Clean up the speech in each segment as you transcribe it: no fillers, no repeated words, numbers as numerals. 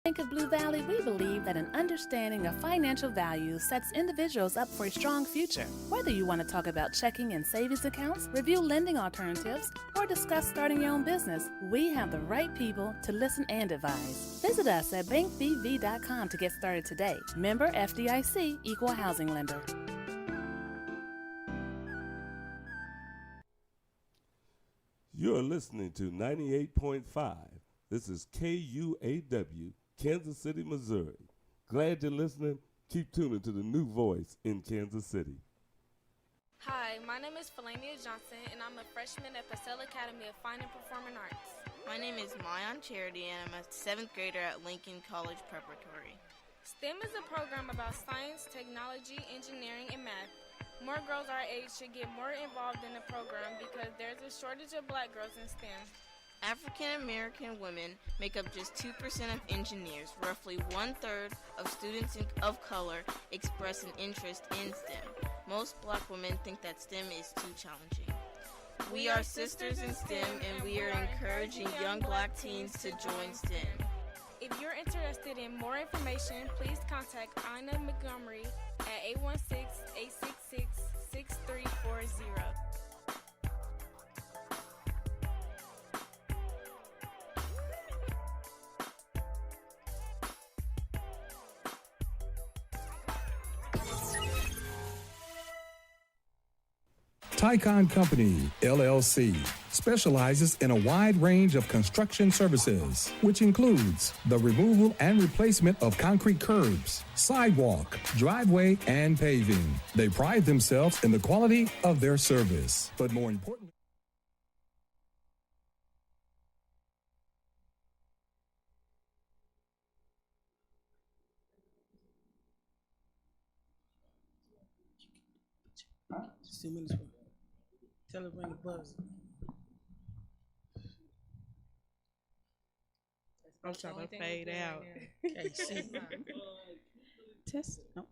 Bank of Blue Valley, we believe that an understanding of financial values sets individuals up for a strong future. Whether you want to talk about checking and savings accounts, review lending alternatives, or discuss starting your own business, we have the right people to listen and advise. Visit us at bankbv.com to get started today. Member FDIC, Equal Housing Lender. You're listening to 98.5. This is KUAW, Kansas City, Missouri. Glad you're listening. Keep tuning to the new voice in Kansas City. Hi, my name is Felania Johnson, and I'm a freshman at Purcell Academy of Fine and Performing Arts. My name is Mayan Charity, and I'm a 7th grader at Lincoln College Preparatory. STEM is a program about science, technology, engineering, and math. More girls our age should get more involved in the program because there's a shortage of black girls in STEM. African American women make up just 2% of engineers. Roughly 1/3 of students of color express an interest in STEM. Most black women think that STEM is too challenging. We are sisters in STEM, and we are encouraging young black teens to join STEM. If you're interested in more information, please contact Ina Montgomery at 816-866-6340. Tycon Company, LLC, specializes in a wide range of construction services, which includes the removal and replacement of concrete curbs, sidewalk, driveway, and paving. They pride themselves in the quality of their service, but more importantly, Tell her bring the buzz. I'm trying to fade out. Hey, shit. Test. No.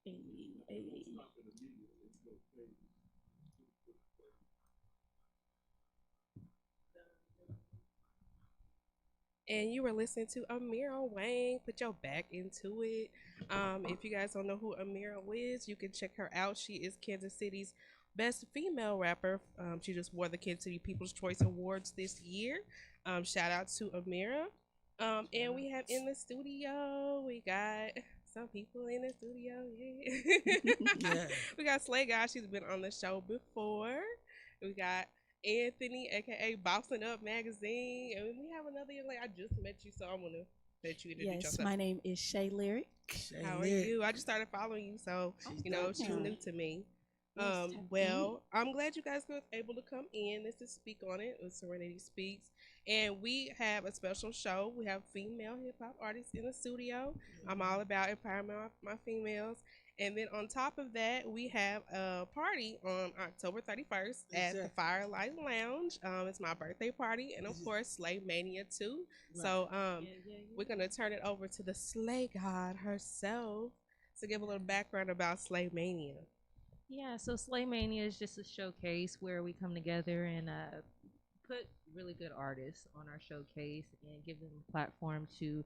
Hey. And you were listening to Amira Wang. Put your back into it. If you guys don't know who Amira is, you can check her out. She is Kansas City's best female rapper. She just won the Kansas City People's Choice Awards this year. Shout out to Amira. And we have in the studio, we got some people in the studio. Yeah. We got Slay Guy. She's been on the show before. We got Anthony, aka Bossing Up Magazine, and we have another young lady. I just met you, so I'm gonna let you introduce yourself. Yes, my name is Shay Lyric. How are you? I just started following you, so she's new to me. Well, I'm glad you guys were able to come in. This is Speak on It with Serenity Speaks, and we have a special show. We have female hip hop artists in the studio. I'm all about empowering my females. And then on top of that, we have a party on October 31st at the Firelight Lounge. It's my birthday party, and of course, Slay Mania too. Right. So we're gonna turn it over to the Slay God herself to give a little background about Slay Mania. Yeah, so Slay Mania is just a showcase where we come together and put really good artists on our showcase and give them a platform to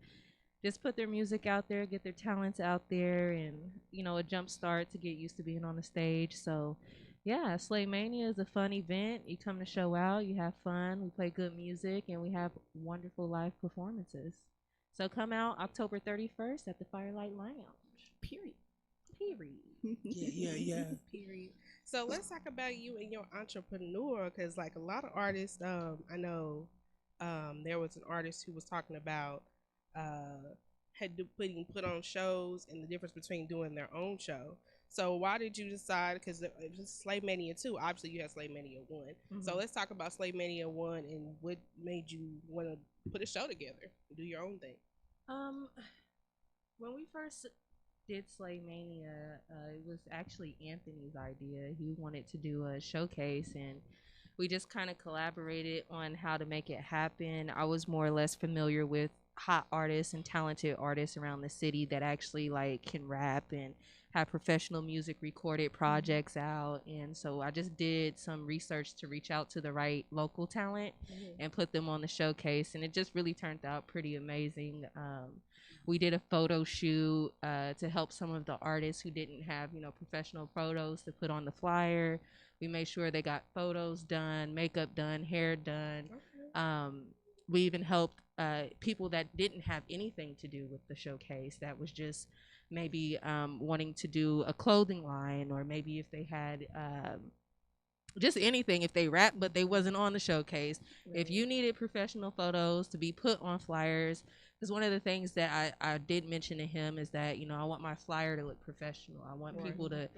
just put their music out there, get their talents out there, and a jump start to get used to being on the stage. So yeah, Slay Mania is a fun event. You come to show out, you have fun, we play good music, and we have wonderful live performances. So come out October 31st at the Firelight Lounge. Period. Yeah. Period. So let's talk about you and your entrepreneur, because like a lot of artists, I know there was an artist who was talking about put on shows and the difference between doing their own show. So why did you decide, because it was Slay Mania 2, obviously you had Slay Mania 1. Mm-hmm. So let's talk about Slay Mania 1 and what made you want to put a show together and do your own thing. When we first did Slay Mania, it was actually Anthony's idea. He wanted to do a showcase, and we just kind of collaborated on how to make it happen. I was more or less familiar with hot artists and talented artists around the city that actually like can rap and have professional music recorded projects out. And so I just did some research to reach out to the right local talent and put them on the showcase, and it just really turned out pretty amazing. We did a photo shoot to help some of the artists who didn't have, you know, professional photos to put on the flyer. We made sure they got photos done, makeup done, hair done. We even helped people that didn't have anything to do with the showcase, that was just maybe wanting to do a clothing line, or maybe if they had just anything, if they rap but they wasn't on the showcase. If you needed professional photos to be put on flyers, because one of the things that I did mention to him is that, you know, I want my flyer to look professional. I want people to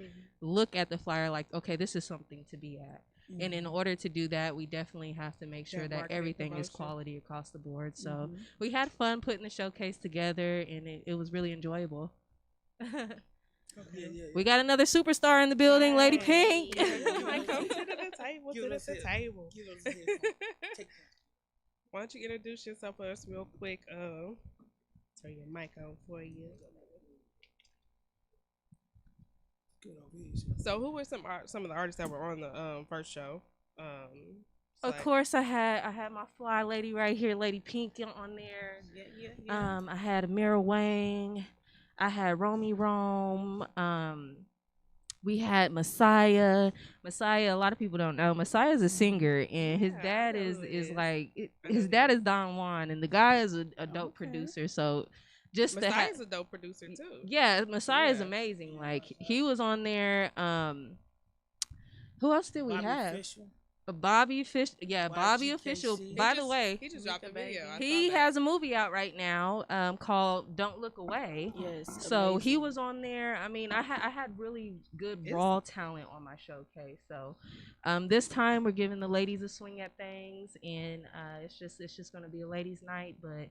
look at the flyer like, okay, this is something to be at. And in order to do that, we definitely have to make sure that everything is quality across the board. So we had fun putting the showcase together, and it was really enjoyable. We got another superstar in the building, Lady Pink. Come to the table. Give us To the his- table. Give us his headphone. Take that. Why don't you introduce yourself for us real quick? Turn your mic on for you. Good over here. So, who were some of the artists that were on the first show? Of course, I had my fly lady right here, Lady Pink, on there. I had Amira Wang. I had Romy Rome. We had Messiah. Messiah, a lot of people don't know. Messiah is a singer, and his dad his dad is Don Juan, and the guy is a dope producer. So just Messiah's a dope producer too. Yeah, Messiah is amazing. Like, he was on there. Who else did we have? Official. Bobby Fish, Bobby YGKC. Official. He By the way, he just dropped a video. he has a movie out right now called "Don't Look Away." Yes. So he was on there. I mean, I had really good raw talent on my showcase. So this time we're giving the ladies a swing at things, and it's just gonna be a ladies' night, but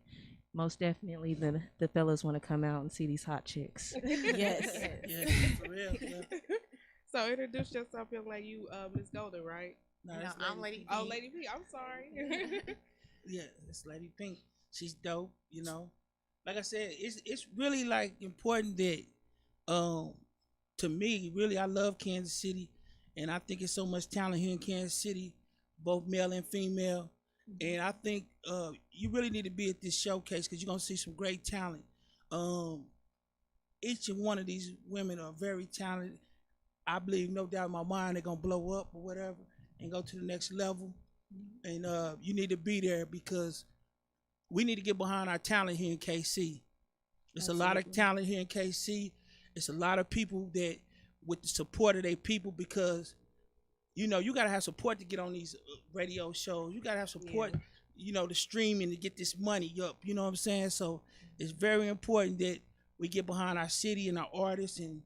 most definitely the fellas want to come out and see these hot chicks. Yes. Yes. For real. Yeah. So introduce yourself, young lady. You Miss Golden, right? No, No, it's I'm Lady Oh, Pink. Lady P. I'm sorry. Yeah, it's Lady Pink. She's dope, you know. Like I said, it's really like important that to me, really, I love Kansas City, and I think it's so much talent here in Kansas City, both male and female. And I think you really need to be at this showcase because you're gonna see some great talent. Each and one of these women are very talented. I believe, no doubt in my mind, they're gonna blow up or whatever and go to the next level. And you need to be there because we need to get behind our talent here in KC. It's a lot of talent here in KC. It's a lot of people that with the support of their people, because you know you gotta have support to get on these radio shows. You gotta have support, you know, the streaming to get this money up. You know what I'm saying? So it's very important that we get behind our city and our artists and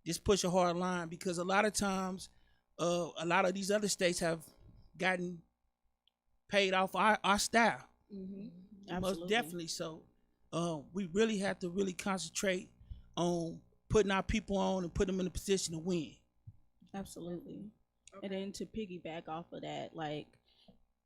just push a hard line, because a lot of times a lot of these other states have gotten paid off our style. Most definitely. So we really have to really concentrate on putting our people on and put them in a position to win. Absolutely. And then to piggyback off of that, like,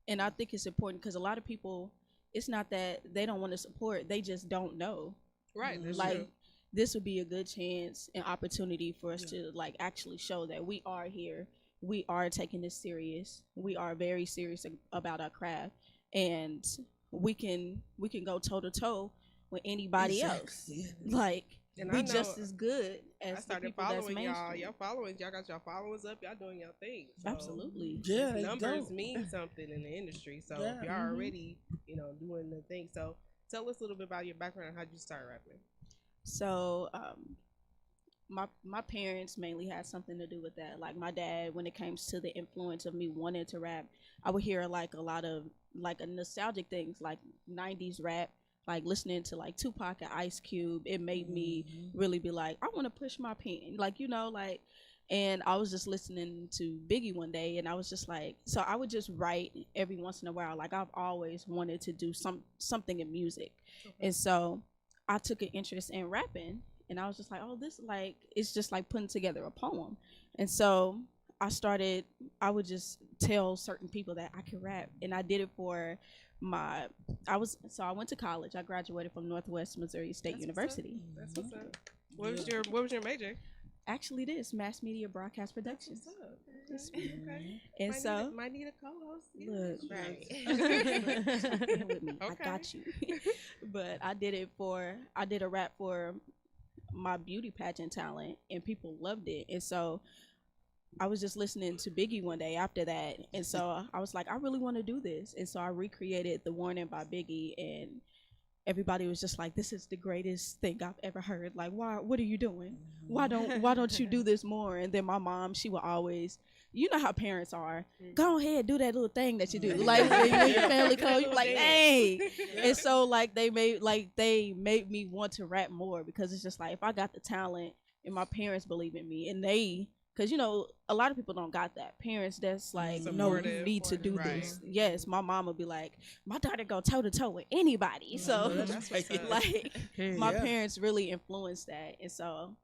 and I think it's important because a lot of people, it's not that they don't want to support, they just don't know. Right. That's Like, true. this would be a good chance and opportunity for us to like actually show that we are here. We are taking this serious. We are very serious about our craft, and we can go toe to toe with anybody else. Like, And we I know just as good I as the started people that's following y'all. mainstream. Y'all following. Y'all got y'all followers up. Y'all doing your thing. So Absolutely. Yeah, they numbers dope. mean something in the industry. So Yeah. if y'all already, you know, doing the thing. So tell us a little bit about your background and how'd you start rapping. So my parents mainly had something to do with that. Like, my dad, when it comes to the influence of me wanting to rap, I would hear like a lot of like a nostalgic things, like 90s rap, like listening to like Tupac and Ice Cube. It made me really be like, I want to push my pen, like, you know, like. And I was just listening to Biggie one day, and I was just like, so I would just write every once in a while. Like, I've always wanted to do something in music. And so I took an interest in rapping, and I was just like, oh, this, like, it's just like putting together a poem. And so I would just tell certain people that I could rap, and I did it for I went to college. I graduated from Northwest Missouri State University. That's what's up. What was your major? Actually, this mass media broadcast production. Okay. And might need a co-host. look, Right. with me. I got you. But I did a rap for my beauty pageant talent, and people loved it. And so I was just listening to Biggie one day after that, and so I was like, I really want to do this. And so I recreated the Warning by Biggie, and everybody was just like, this is the greatest thing I've ever heard. Like, why? What are you doing? Why don't you do this more? And then my mom, she would always, you know how parents are, go ahead, do that little thing that you do. Like when your family comes, you like, hey. And so like they made me want to rap more, because it's just like, if I got the talent and my parents believe in me, and because you know a lot of people don't got that parents that's like, no, you need to do this. Yes, my mom would be like, my daughter go toe to toe with anybody. So like my parents really influenced that, and so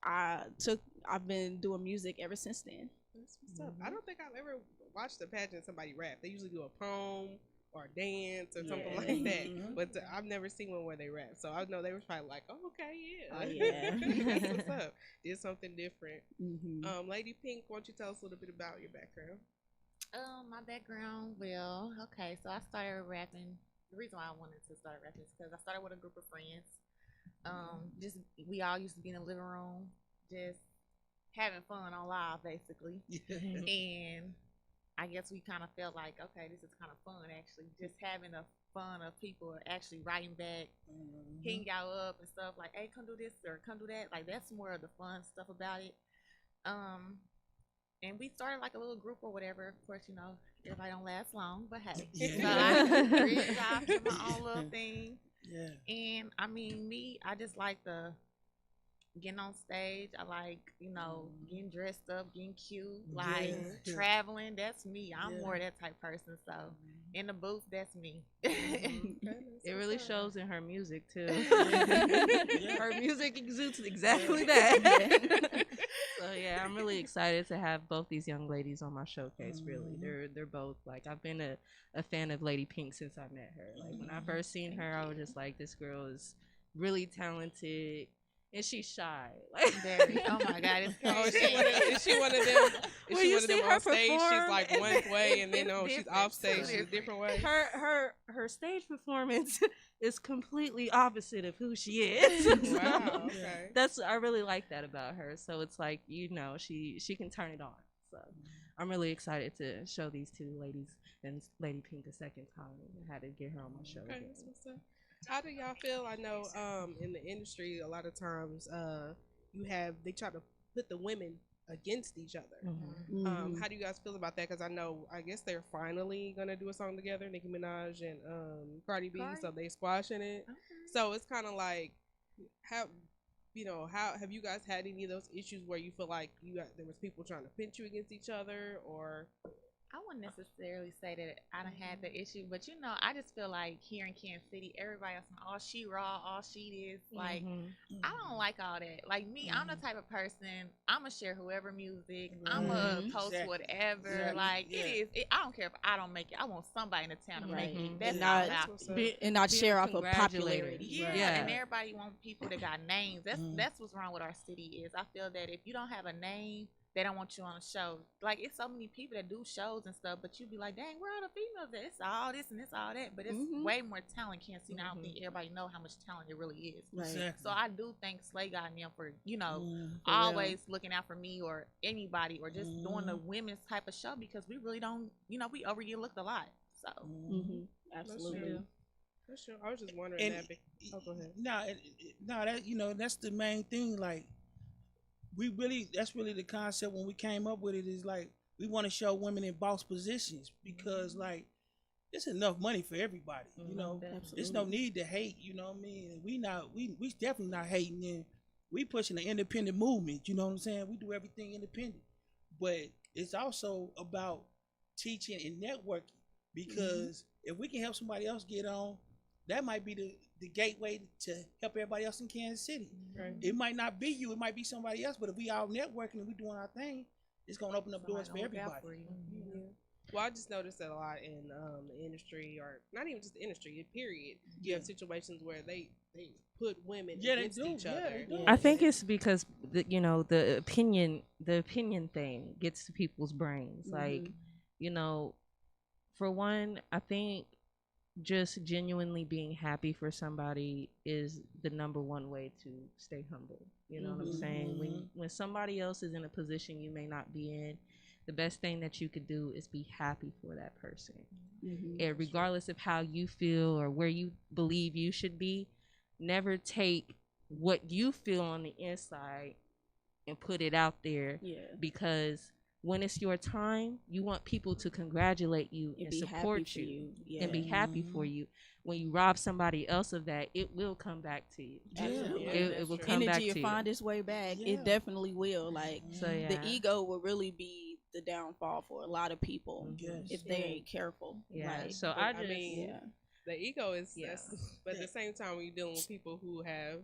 I've been doing music ever since then. That's what's up. I don't think I've ever watched a pageant somebody rap. They usually do a poem or a dance or something like that. But I've never seen one where they rap. So I know they were probably like, oh, okay, yeah. Oh, yeah. That's what's up. Did something different. Lady Pink, why don't you tell us a little bit about your background? My background, well, okay, so I started rapping. The reason why I wanted to start rapping is because I started with a group of friends. We all used to be in the living room, just having fun on live, basically. And I guess we kind of felt like, okay, this is kind of fun, actually. Just having the fun of people actually writing back, hitting y'all up and stuff like, hey, come do this or come do that. Like, that's more of the fun stuff about it. And we started like a little group or whatever. Of course, you know, everybody don't last long, but hey. So I created my own little thing. And I mean, I just like the getting on stage. I like, you know, getting dressed up, getting cute, like traveling. That's me. I'm more that type person. So in the booth, that's me. It really shows in her music too. Her music exudes exactly that. So yeah, I'm really excited to have both these young ladies on my showcase. Really, they're both like, I've been a fan of Lady Pink since I met her. Like when I first seen her, I was just like, this girl is really talented. And she's shy. Like, very. Oh my God! Is she one of them? Is she one of them on stage? She's like one way, and then she's off stage, she's a different way. Her stage performance is completely opposite of who she is. Wow. Okay. I really like that about her. So it's like, you know, she can turn it on. So I'm really excited to show these two ladies and Lady Pink a second time, and had to get her on my show. Okay, that's what's up. How do y'all feel? I know in the industry a lot of times they try to put the women against each other. How do you guys feel about that? Because I guess they're finally gonna do a song together, Nicki Minaj and Cardi B. So they squashing it. Okay. So it's kind of like, how have you guys had any of those issues where you feel like there was people trying to pit you against each other, or? I wouldn't necessarily say that I done had the issue, but you know, I just feel like here in Kansas City, everybody else, all she raw, all she is, like, I don't like all that. Like me, I'm the type of person, I'm gonna share whoever music, I'm gonna post whatever, like it is. I don't care if I don't make it. I want somebody in the town to make it. That's and not share off of popularity. Yeah, and everybody want people that got names. That's what's wrong with our city is I feel that if you don't have a name, they don't want you on a show. Like, it's so many people that do shows and stuff, but you be like, dang, where are the females at? It's all this and it's all that. But it's way more talent. Can't see. I don't think everybody know how much talent it really is. Right. So I do thank Slay God and them for, you know, always looking out for me or anybody, or just doing the women's type of show, because we really don't, you know, we overlooked a lot. So. Absolutely. That's true. I was just wondering that. Go ahead. No, that's the main thing. Like, that's really the concept when we came up with it, is like, we want to show women in boss positions, because like, it's enough money for everybody, you know. There's no need to hate, you know what I mean? We definitely not hating, and we pushing the independent movement, you know what I'm saying? We do everything independent, but it's also about teaching and networking, because if we can help somebody else get on, that might be the gateway to help everybody else in Kansas City. Right. It might not be you, it might be somebody else, but if we all networking and we doing our thing, it's gonna open up doors for everybody. Well, I just noticed that a lot in the industry, or not even just the industry, period. You have situations where they put women against each other. I think it's because the opinion thing gets to people's brains. Like, for one, I think just genuinely being happy for somebody is the number one way to stay humble. You know what I'm saying? When somebody else is in a position you may not be in, the best thing that you could do is be happy for that person. And regardless of how you feel or where you believe you should be, never take what you feel on the inside and put it out there, because when it's your time, you want people to congratulate you and support you and be happy for you. When you rob somebody else of that, it will come back to you. It will come back to you. Energy will find its way back. It definitely will. Like, the ego will really be the downfall for a lot of people if they ain't careful. Like, so the ego is, but at the same time, when you're dealing with people who have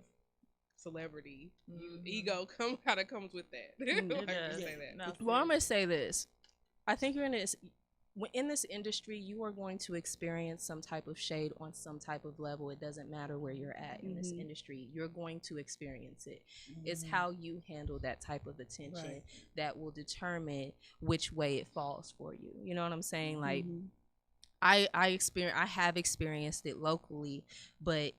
celebrity, ego kind of comes with that. Well, I'm gonna say this. I think you're in this industry, you are going to experience some type of shade on some type of level. It doesn't matter where you're at in this industry. You're going to experience it. It's how you handle that type of attention that will determine which way it falls for you. You know what I'm saying? Like, I have experienced it locally, but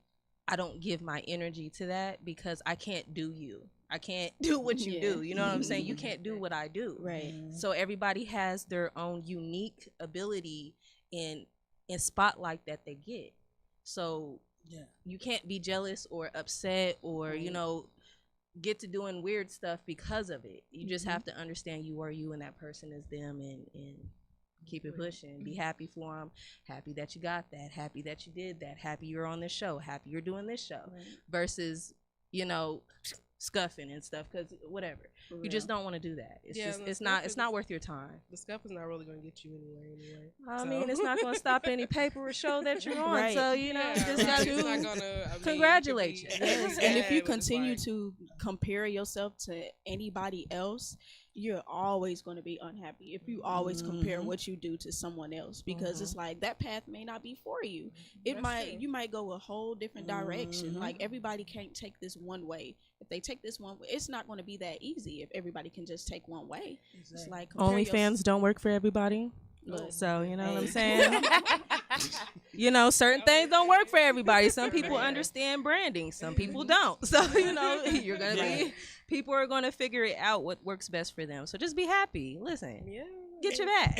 I don't give my energy to that because I can't do you. I can't do what you do. You know what I'm saying? You can't do what I do. Right. So everybody has their own unique ability in spotlight that they get. So you can't be jealous or upset or, get to doing weird stuff because of it. You just have to understand you are you and that person is them, and keep it pushing. Be happy for them. Happy that you got that. Happy that you did that. Happy you're on this show. Happy you're doing this show. Versus, scuffing and stuff, because whatever. You just don't want to do that. It's not worth your time. The scuff is not really going to get you anywhere. I mean, it's not going to stop any paper or show that you're on. So, you just got to congratulate you. Yes. And if you continue to compare yourself to anybody else, you're always going to be unhappy if you always compare what you do to someone else, because it's like that path may not be for you. You might go a whole different direction. Like, everybody can't take this one way. If they take this one way, it's not going to be that easy if everybody can just take one way. It's like OnlyFans don't work for everybody. So, you know what I'm saying? Certain things don't work for everybody. Some people understand branding. Some people don't. So, you're going to be... People are going to figure it out what works best for them. So just be happy. Listen, get your back.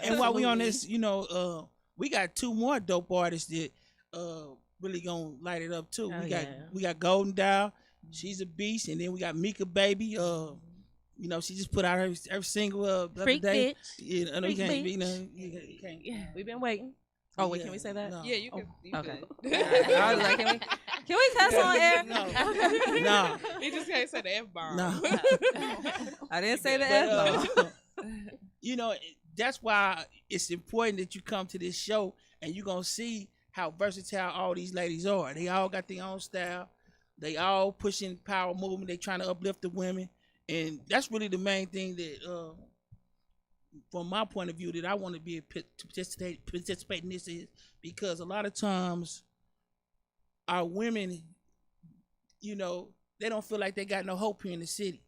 And while we on this, we got two more dope artists that really gonna light it up too. We got Golden Dial. She's a beast, and then we got Mika Baby. She just put out her single the Freak other day. Bitch. We've been waiting. Oh wait, can we say that? No. Yeah, you can. Okay. I was like, can we cuss on air? No. You just can't say the F-bomb. No. I didn't say the F-bomb. That's why it's important that you come to this show and you're going to see how versatile all these ladies are. They all got their own style. They all pushing power movement. They trying to uplift the women. And that's really the main thing that, from my point of view, that I want to be participate in this, is because a lot of times our women, they don't feel like they got no hope here in the city.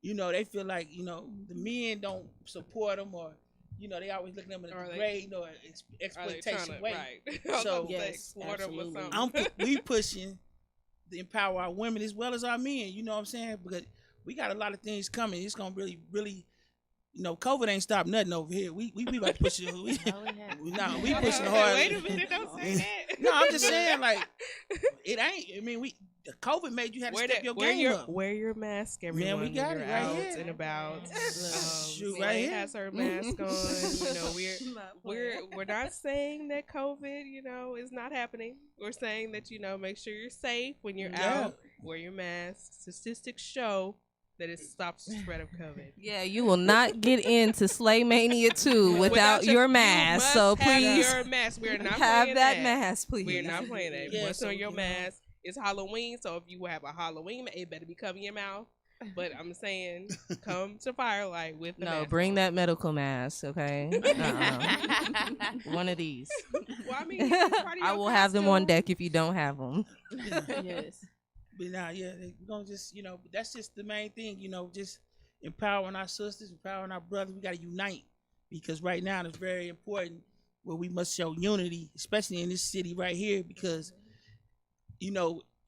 They feel like, the men don't support them, or, they always looking at them in a degrading or exploitation way. Right. So we pushing to empower our women as well as our men, you know what I'm saying? Because we got a lot of things coming. It's going to really, really, COVID ain't stopped nothing over here. We about to push it. We pushing hard. Wait a minute, don't say that. No, I'm just saying, like, it ain't. I mean, COVID made you have to step your game up. Wear your mask, everyone. Man, we got it right out here. And about. Shoot, right here. Has her mask on. We're not saying that COVID, is not happening. We're saying that make sure you're safe when you're out. Wear your mask. Statistics show that it stops the spread of COVID. Yeah, you will not get into Slay Mania 2 without your mask. So please your mask. We're not have that mask, please. We're not playing that. What's on your mask? It's Halloween, so if you have a Halloween, it better be covering your mouth. But I'm saying, come to Firelight with the No, mask bring on. that medical mask, okay? One of these. Well, I mean, you can part of I your will have them on costume. deck if you don't have them. Yes. But now, yeah, we're gonna just, that's just the main thing, just empowering our sisters, empowering our brothers. We gotta unite because right now it's very important where we must show unity, especially in this city right here, because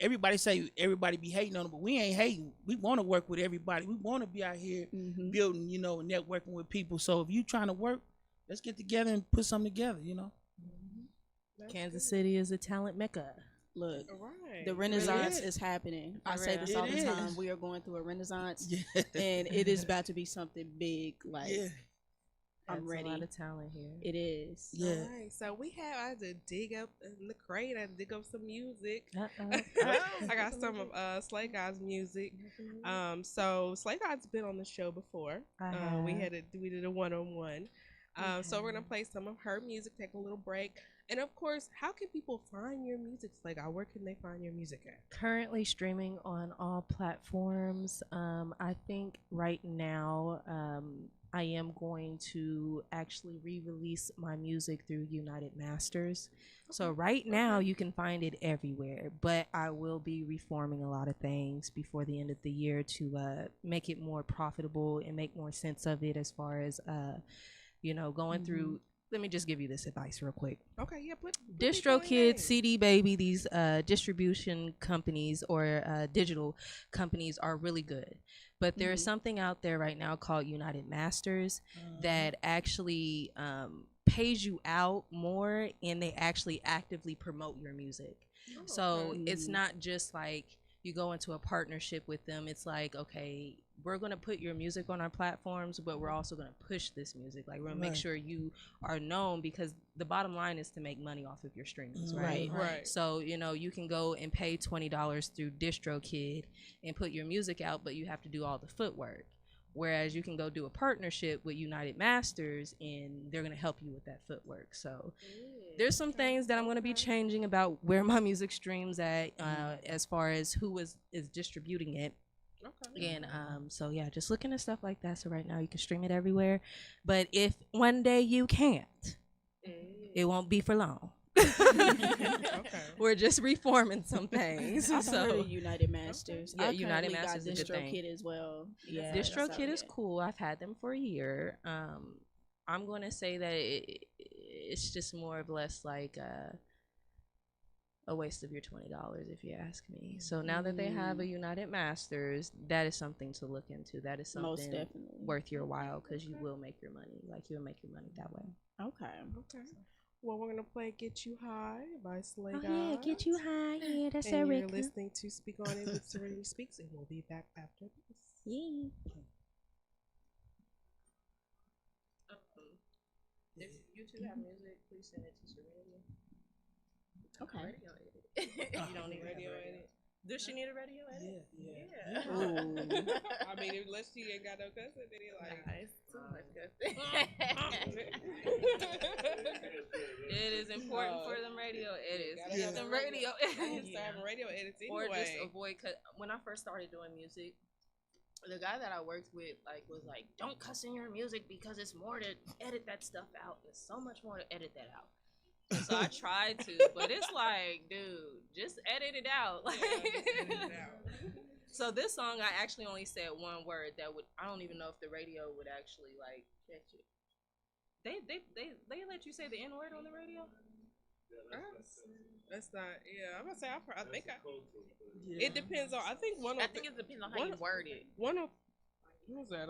everybody say everybody be hating on them, but we ain't hating. We want to work with everybody. We want to be out here building, and networking with people. So if you trying to work, let's get together and put something together. Kansas City is a talent mecca. Look, Right. the Renaissance is happening. I say this all the time. We are going through a Renaissance, and it is about to be something big. Like, I'm ready. A lot of talent here. It is. Yeah. All right, so I had to dig up in the crate. I had to dig up some music. I got some of Slay God's music. So Slay God's been on the show before. We did a 1-on-1. So we're gonna play some of her music, take a little break, and of course, how can people find your music, Slay God? Where can they find your music at? Currently streaming on all platforms. I think right now I am going to actually re-release my music through United Masters. So right now you can find it everywhere, but I will be reforming a lot of things before the end of the year to make it more profitable and make more sense of it as far as going through. Let me just give you this advice real quick. Okay, yeah, DistroKid, CD Baby, these distribution companies or digital companies are really good. But there's something out there right now called United Masters that actually pays you out more, and they actually actively promote your music. So it's not just like you go into a partnership with them. It's like, okay, we're going to put your music on our platforms, but we're also going to push this music. Like, we're going to make sure you are known, because the bottom line is to make money off of your streams, right? So, you can go and pay $20 through DistroKid and put your music out, but you have to do all the footwork. Whereas you can go do a partnership with United Masters, and they're going to help you with that footwork. So there's some things that I'm going to be changing about where my music streams at, as far as who is distributing it. And so yeah, just looking at stuff like that. So right now you can stream it everywhere, but if one day you can't, it won't be for long. We're just reforming some things. I've heard of United Masters. Yeah, United Masters is a good thing. DistroKid as well. Yeah, DistroKid is cool. I've had them for a year. I'm going to say that it's just more or less like a waste of your $20, if you ask me. So now that they have a United Masters, that is something to look into. That is something worth your while, because you will make your money. Like, you'll make your money that way. Okay. Well, we're gonna play "Get You High" by Slay God. Yeah, Get You High. Yeah, that's and Eric. You're listening to Speak On It with Serenity Speaks, and we'll be back after this. Yeah. If you two have music, please send it to Serenity. Okay. Radio edit. You don't need radio edit. Does she need a radio edit? Yeah. I mean, unless she ain't got no cussing, then he like, it's too much cussing. It is important for them radio edits. Some radio edits. Start having radio edits anyway. Or just avoid. Cause when I first started doing music, the guy that I worked with was like, "Don't cuss in your music because it's more to edit that stuff out. It's so much more to edit that out." So I tried to, but it's like, dude, just edit it out. So this song, I actually only said one word that would. I don't even know if the radio would actually like catch it. They let you say the N word on the radio? That's not. Yeah, I'm gonna say. I think it depends on. I think it depends on how you word it. One of what was that?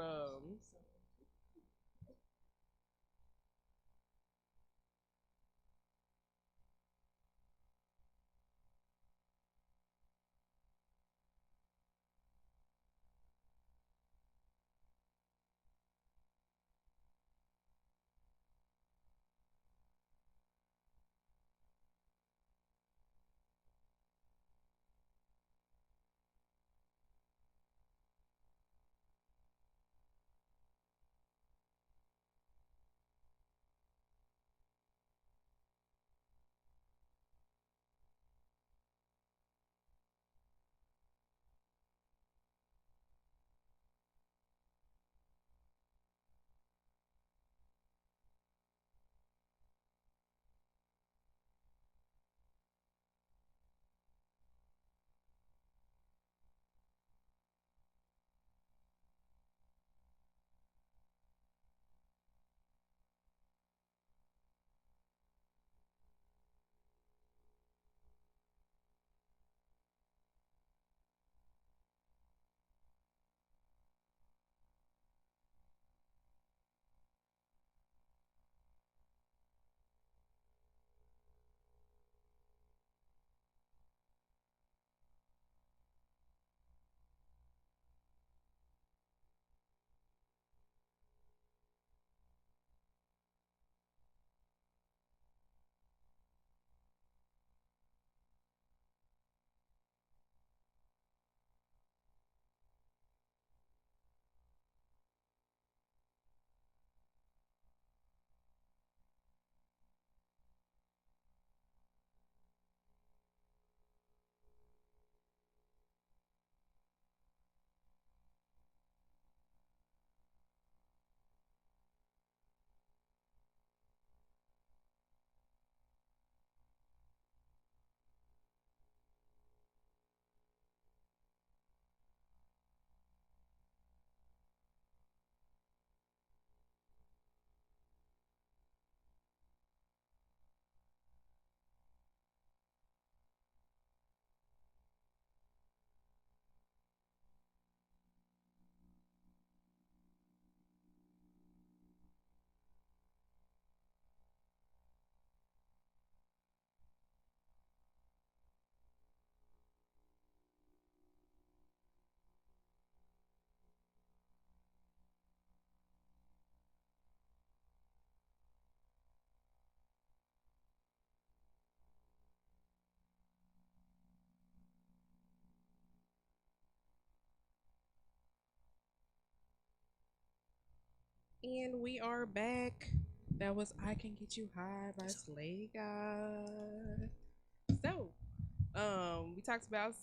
And we are back. That was I Can Get You High by Slay God. So, we talked about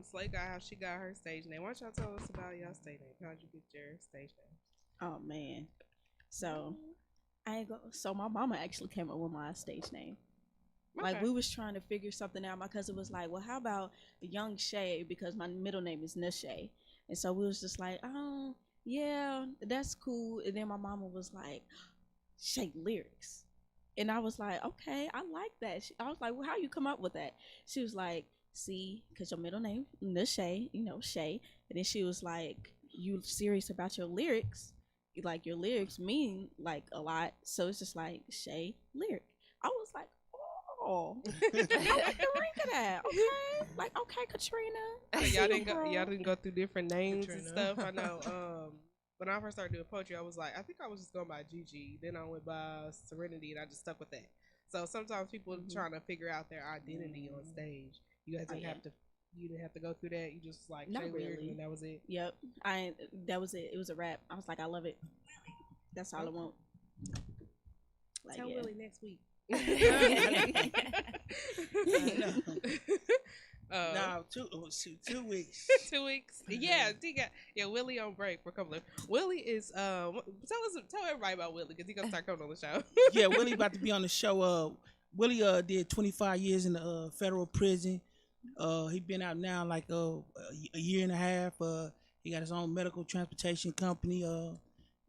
Slay God, how she got her stage name. Why don't y'all tell us about y'all stage name? How'd you get your stage name? Oh man. So I ain't go so my mama actually came up with my stage name. Like Okay. we was trying to figure something out. My cousin was like, well, how about Young Shay, because my middle name is Nashay. And so we was just like, oh yeah, that's cool. And then my mama was like, Shay Lyrics. And I was like, okay, I like that. I was like, well, how you come up with that? She was like, see, because your middle name, Nashay, you know, Shay. And then she was like, you serious about your lyrics? Like your lyrics mean like a lot. So it's just like Shay Lyric. I was like, oh, I like the ring of that. Okay. Like, okay, Katrina. I So see y'all you, didn't go. bro. Y'all didn't go through different names and Katrina. stuff. I know. When I first started doing poetry, I was like, I think I was just going by Gigi. Then I went by Serenity, and I just stuck with that. So sometimes people trying to figure out their identity on stage. You guys didn't have to. You didn't have to go through that. You just like Not Shay Lyric, really. and that was it. Yep. That was it. It was a rap. I was like, I love it. That's all I want. Like, Tell yeah. Willie next week. No, 2 weeks. 2 weeks. Yeah, he got Willie on break for a couple of. Willie is tell everybody about Willie because he gonna start coming on the show. Yeah, Willie about to be on the show. Willie did 25 years in the federal prison. He been out now like a year and a half. He got his own medical transportation company.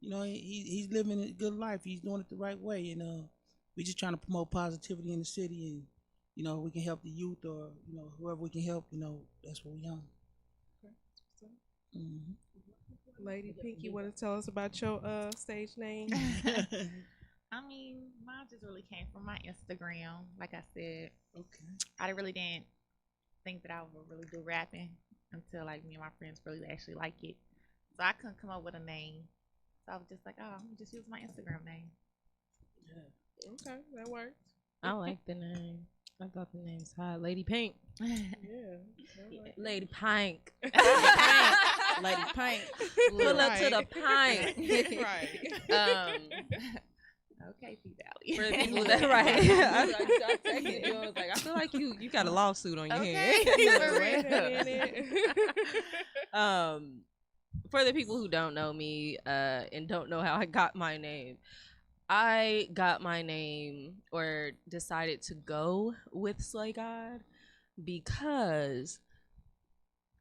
You know, he's living a good life. He's doing it the right way, and we just trying to promote positivity in the city, and you know, we can help the youth, or you know, whoever we can help. You know, that's what we on. Lady Pink, you want to tell us about your stage name? I mean, mine just really came from my Instagram. Like I said, Okay. I really didn't think that I would really do rapping until like me and my friends really actually like it. So I couldn't come up with a name. So I was just like, oh, I'm gonna just use my Instagram name. Okay, that works. I like the name. I thought the name's hot. Lady Pink. Yeah, that works. Lady Pink. Lady Pink. Pull up to the pint. Right. Okay, P Valley. For the people that right. I texted you. I was like, I feel like you got a lawsuit on your hands. For the people who don't know me and don't know how I got my name, I got my name or decided to go with Slay God because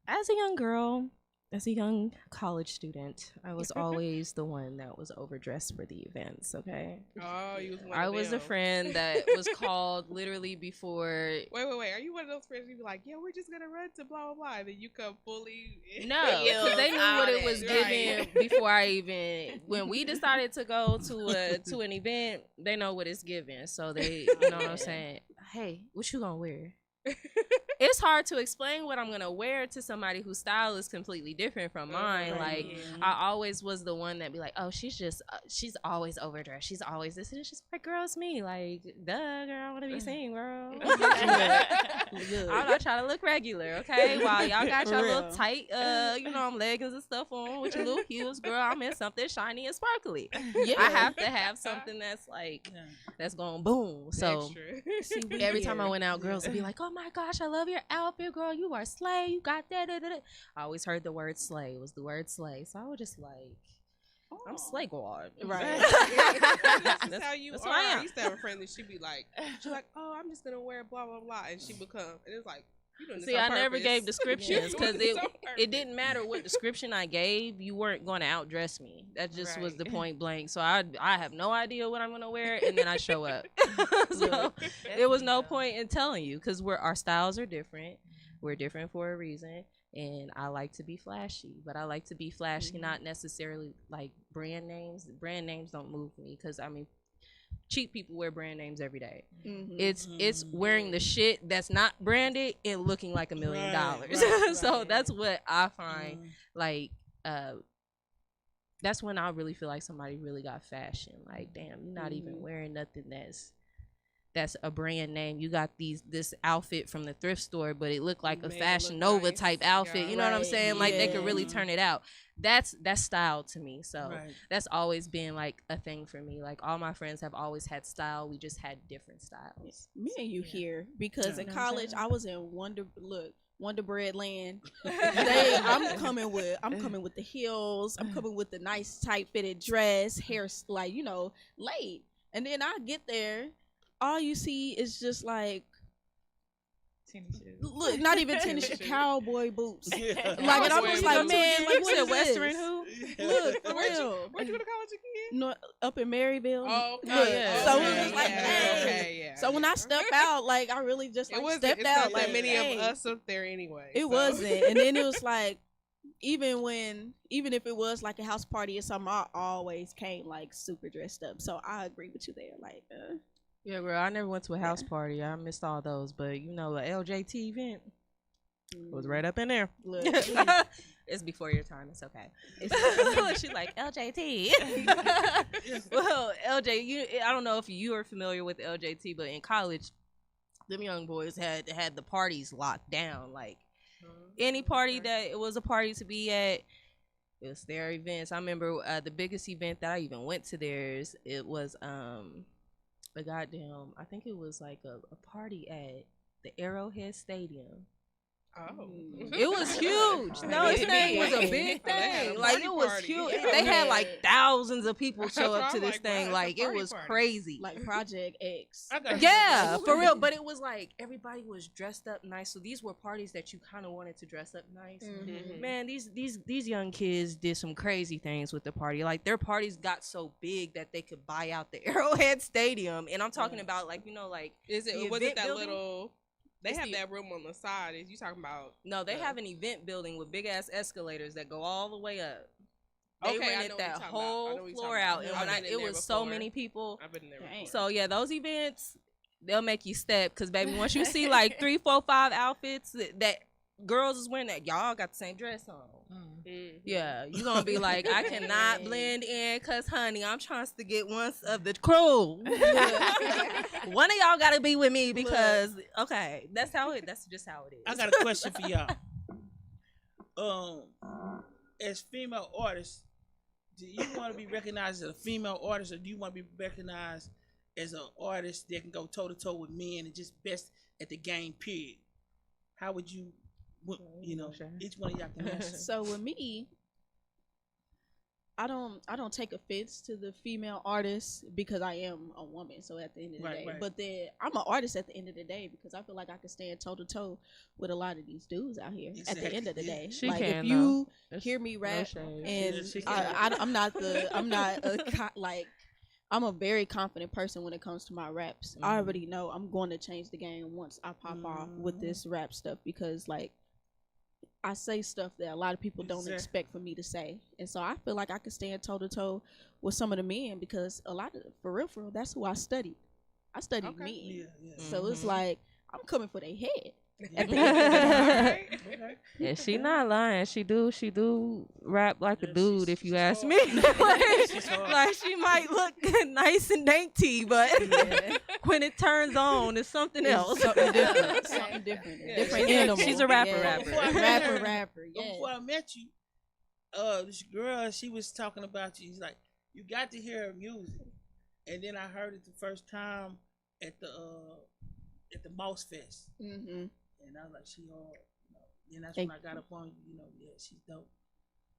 as a young girl, as a young college student, I was always the one that was overdressed for the events, okay? Oh, you was one I of was them. a friend that was called literally before. Wait. Are you one of those friends you be like, yeah, we're just gonna run to blah blah blah, and then you come fully? No, because they knew what it was Right. giving before I even. When we decided to go to an event, they know what it's giving, so they, you know what I'm saying. Hey, what you gonna wear? It's hard to explain what I'm gonna wear to somebody whose style is completely different from mine. Like I always was the one that be like, oh, she's always overdressed. She's always this, and it's just like, girl, it's me. Like, duh, girl, I want to be seen, girl. I'm not trying to look regular, okay? While y'all got your little tight, leggings and stuff on with your little heels, girl, I'm in something shiny and sparkly. Yeah. I have to have something that's like that's going boom. So Extra. every time I went out, girls would be like, oh my gosh, I love your outfit, girl. You are slay. You got that. I always heard the word slay. It was the word slay. So I was just like, I'm slay guard. Right. That's how you that's are. what I am. I used to have a friend that she'd be like, oh, I'm just gonna wear blah blah blah, and she would come, and it's like, you doing this See, on I never purpose. gave descriptions You because doing this on purpose. it didn't matter what description I gave. You weren't going to outdress me. That just was the Right. point blank. So I have no idea what I'm going to wear, and then I show up. So there was no point in telling you because our styles are different. We're different for a reason. And I like to be flashy, but I like to be flashy, not necessarily like brand names. Brand names don't move me because, I mean, cheap people wear brand names every day. It's wearing the shit that's not branded and looking like $1 million. So that's what I find like that's when I really feel like somebody really got fashion. Like, damn, you're not even wearing nothing that's a brand name. You got this outfit from the thrift store, but it looked like a Made it Fashion look Nova nice. type outfit. Yeah. You know what I'm Right, saying? Like they could really yeah. turn it out. That's style to me. So Right. that's always been like a thing for me. Like all my friends have always had style. We just had different styles. Me and you Yeah. here because Yeah. in You know what I'm college saying? I was in Wonder Bread land. I'm coming with the heels. I'm coming with the nice tight fitted dress, hair like laid. And then I get there, all you see is just like Tennis shoes. look, not even tennis shoes, cowboy boots. Yeah. Like and I'm Cowboy just like, boots. man, like You what said is Western this? who? Look, for Where'd real. you go to college again? No, up in Maryville. Oh, okay. Look, yeah. so it Okay, was like, yeah, dang. okay, yeah. So when I step out, like I really just like It's stepped not out. that Like many dang. of us up there anyway. It so. wasn't, and then it was like, even if it was like a house party or something, I always came like super dressed up. So I agree with you there. Like, Yeah, girl. I never went to a house party. I missed all those, but a LJT event was right up in there. look, It's before your time. It's okay. it's- She's like LJT. Well, I don't know if you are familiar with LJT, but in college, them young boys had the parties locked down. Like any party that it was a party to be at, it was their events. I remember the biggest event that I even went to theirs. It was a goddamn. I think it was like a party at the Arrowhead Stadium. Oh. It was huge. No, this thing was a big Oh, they had thing. a Like party it was party. huge. Yeah. They had like thousands of people show That's up to why I'm this like, wow, thing. that's a Like it party was party. crazy. like Project X. I got Yeah, for real. But it was like everybody was dressed up nice. So these were parties that you kind of wanted to dress up nice. Mhm. Man, these young kids did some crazy things with the party. Like their parties got so big that they could buy out the Arrowhead Stadium. And I'm talking about like like Is the it? Was it event that building? little? They It's have the- that room on the side. Is you talking about? No, they the- have an event building with big ass escalators that go all the way up. They Okay, I know rented what that you're talking about. I whole know what you're floor talking out, about. and I've when been in it there was so before. many people. I've been there. Dang. Before. So yeah, those events they'll make you step because baby, once you see like 3, 4, 5 outfits that girls is wearing, that y'all got the same dress on. Mhm. Yeah, you gonna be like, I cannot blend in, cause honey, I'm trying to get one of the crew. One of y'all gotta be with me because okay, that's just how it is. I got a question for y'all. As female artists, do you want to be recognized as a female artist, or do you want to be recognized as an artist that can go toe to toe with men and just best at the game? Period. How would you? Each one of y'all can answer. So with me, I don't take offense to the female artist because I am a woman. So at the end of the Right, day, right. but then I'm an artist at the end of the day because I feel like I can stand toe to toe with a lot of these dudes out here. At the end of the day, She like can, if you though. hear me rap shade. and Yeah, she can. I'm not like. I'm a very confident person when it comes to my raps. I already know I'm going to change the game once I pop off with this rap stuff because like I say stuff that a lot of people don't Exactly. expect for me to say. And so I feel like I can stand toe to toe with some of the men because a lot of for real, that's who I studied. I studied Okay. men. Yeah. So it's like I'm coming for their head. Yeah. At the end of the day. Okay. Yeah, she not lying. She do rap like a Yeah, dude. she's- If you she's ask hard. me, like, She's hard. like she might look nice and dainty, but when it turns on, it's something else. Something different. Something different. Yeah, Different she's a- animal. she's a rapper, Yeah. rapper. Before I met her- rapper. Yeah. Before I met you, this girl, she was talking about you. She's like, you got to hear her music, and then I heard it the first time at the Mouse Fest, Mm-hmm. and I was like, she hard. And that's when I got up on you. Yeah, she's dope.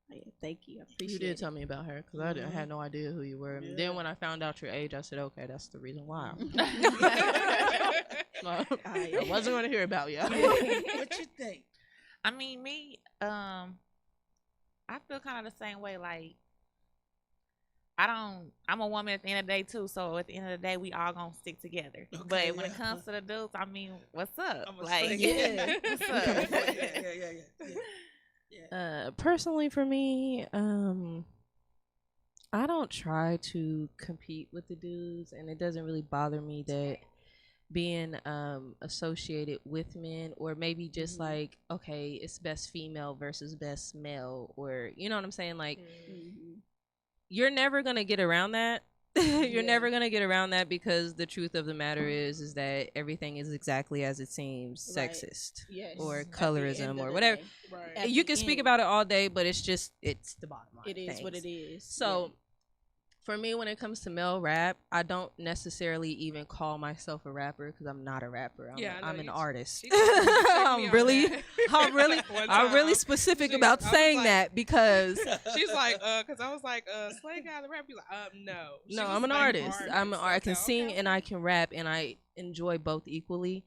Yeah, thank you. I appreciate You did it. tell me about her because I had no idea who you were. Yeah. Then when I found out your age, I said, okay, that's the reason why. yeah. I wasn't going to hear about you. What you think? I mean, me, I feel kind of the same way. Like, I'm a woman at the end of the day too. So at the end of the day, we all gonna stick together. Okay, But when yeah. it comes to the dudes, I mean, what's up? I'm a Like, slick. Yeah. what's up? Yeah. Personally for me, I don't try to compete with the dudes, and it doesn't really bother me that being associated with men, or maybe just like, okay, it's best female versus best male, or you know what I'm saying, like Mm-hmm. you're never gonna get around that You're never gonna get around that because the truth of the matter is that everything is exactly as it seems, sexist or colorism or whatever. You can speak about it all day, but it's the bottom line. It is what it is. So for me, when it comes to male rap, I don't necessarily even call myself a rapper because I'm not a rapper. I'm an artist. I'm really specific about saying that because she's like, because I was like, Slay guy the rap. He's like, no, I'm an artist. I can sing and I can rap, and I enjoy both equally.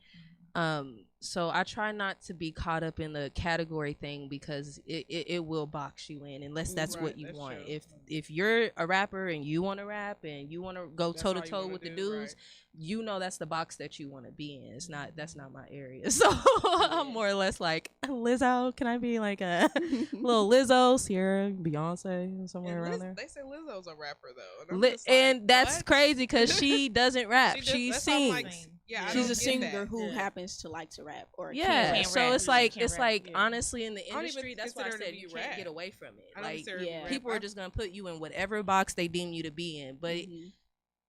So I try not to be caught up in the category thing because it will box you in unless that's what you want. True. If you're a rapper and you want to rap and you want to go toe to toe with the dudes, you know that's the box that you want to be in. That's not my area. So I'm more or less like Lizzo. Can I be like a little Lizzo, Sierra, Beyonce, somewhere around there? They say Lizzo's a rapper though, and that's crazy because she doesn't rap. She sings. Yeah, she's a singer who happens to like to rap or so rap. It's like honestly in the industry, that's why I said you can't get away from it. Like people are just gonna put you in whatever box they deem you to be in, but